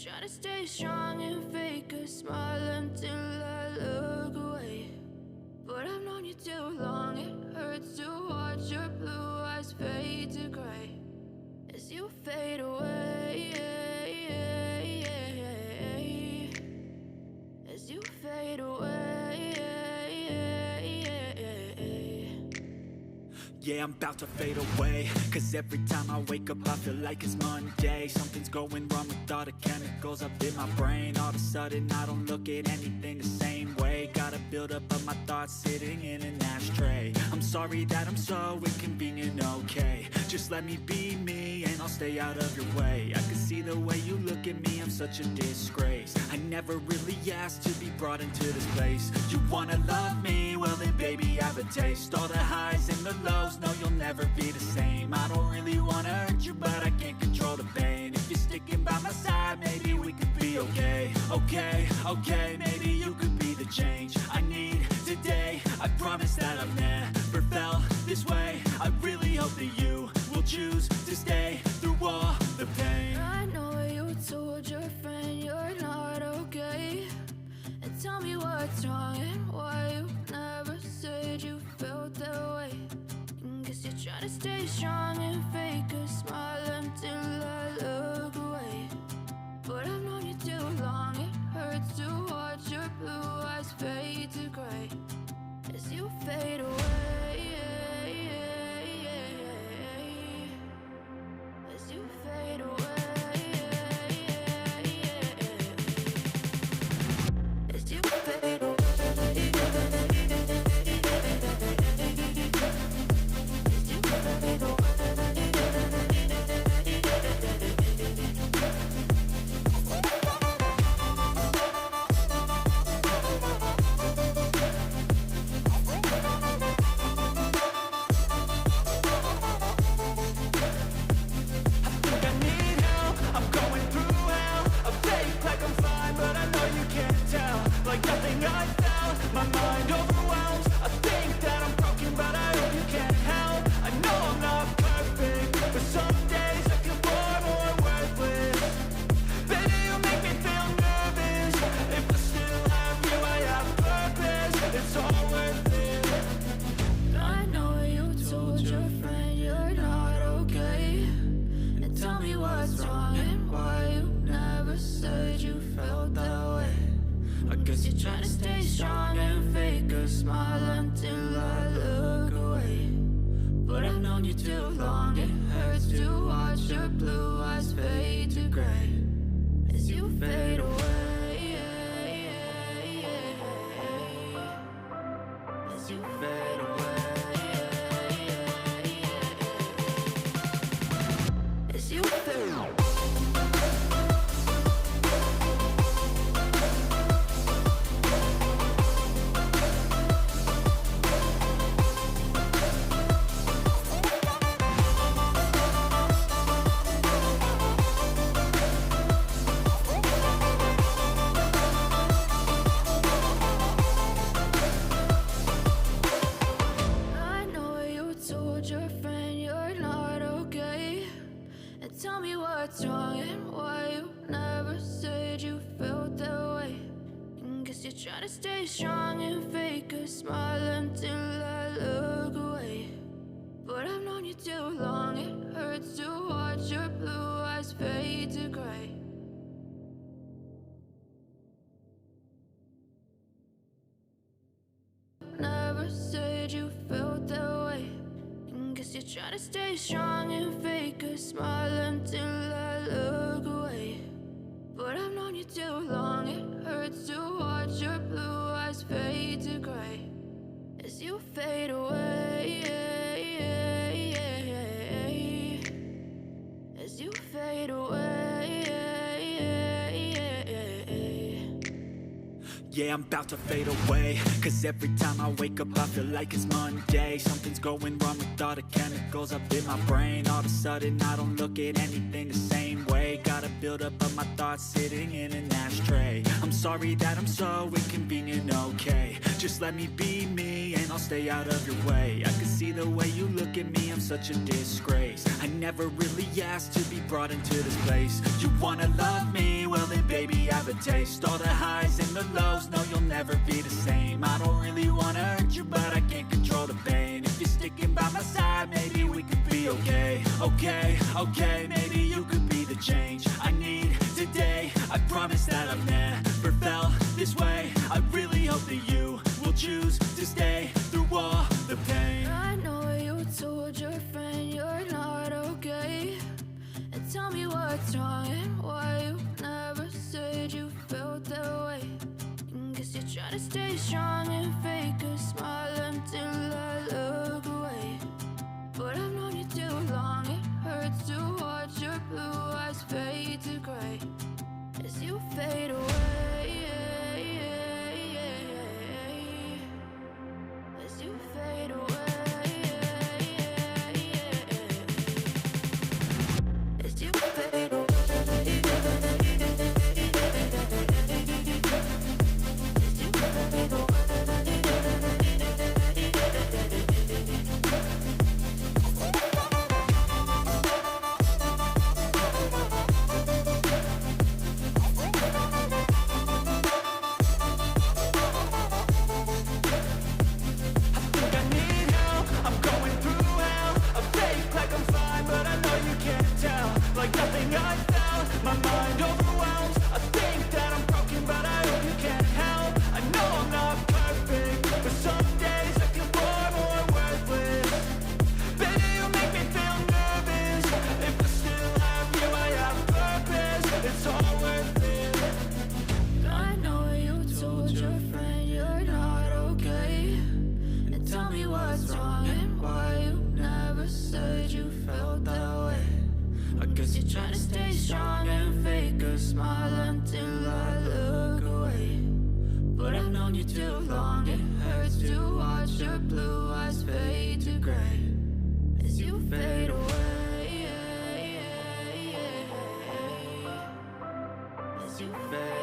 Try to stay strong and fake a smile until I look away. But I've known you too long, it hurts to watch your blue eyes fade to gray as you fade away, as you fade away. Yeah, I'm about to fade away, cause every time I wake up I feel like it's Monday. Something's going wrong with all the chemicals up in my brain. All of a sudden I don't look at anything the same way. Gotta build up of my thoughts sitting in an ashtray. I'm sorry that I'm so inconvenient, okay. Just let me be me and I'll stay out of your way. I can see the way you look at me, I'm such a disgrace. I never really asked to be brought into this place. You wanna love me? Well then baby have a taste. All the highs and the lows, no you'll never be the same. I don't really wanna hurt you but I can't control the pain. If you're sticking by my side maybe we could be okay. Okay, maybe you could be the change I need today. I promise that I've never felt this way. I really hope that you will choose to stay through all the pain. I know you told your friend you're not okay, and tell me what's wrong and why you never said you felt that way. Guess you're trying to stay strong and fake a smile until I look away. But I've known you too long, it hurts to watch your blue eyes fade to gray as you fade away, as you fade away, as you fade away. Trying to stay strong and fake a smile until I look away. But I've known you too long, it hurts to watch your blue eyes fade to gray as you fade away, as you fade away, as you fade away. Tell me what's wrong and why you never said you felt that way. Guess you're trying to stay strong and fake a smile until I look away. But I've known you too long, it hurts to watch your blue eyes fade to gray. Never said you felt that way. Guess you're trying to stay strong and fake a smile until I look away. But I've known you too long, it hurts to watch your blue eyes fade to gray as you fade away, as you fade away. Yeah, I'm about to fade away, cause every time I wake up I feel like it's Monday. Something's going wrong with all the chemicals up in my brain. All of a sudden I don't look at anything the same way. Gotta build up of my thoughts sitting in an ashtray. I'm sorry that I'm so inconvenient, okay. Just let me be me and I'll stay out of your way. I can see the way you look at me, I'm such a disgrace. I never really asked to be brought into this place. You wanna love me? Well then taste all the highs and the lows. No, you'll never be the same. I don't really wanna hurt you, but I can't control the pain. If you're sticking by my side, maybe we could be okay. Okay, maybe you could be the change I need today. I promise that I've never felt this way. I really hope that you will choose to stay through all the pain. I know you told your friend you're not okay, and tell me what's wrong and why you never said you felt that way. Guess you're trying to stay strong and fake a smile until I look away. But I've known you too long, it hurts to watch your blue eyes fade to gray as you fade away. As you fade away. As you fade away. Trying to stay strong and fake a smile until I look away. But I've known you too long, it hurts to watch your blue eyes fade to gray as you fade away. As you fade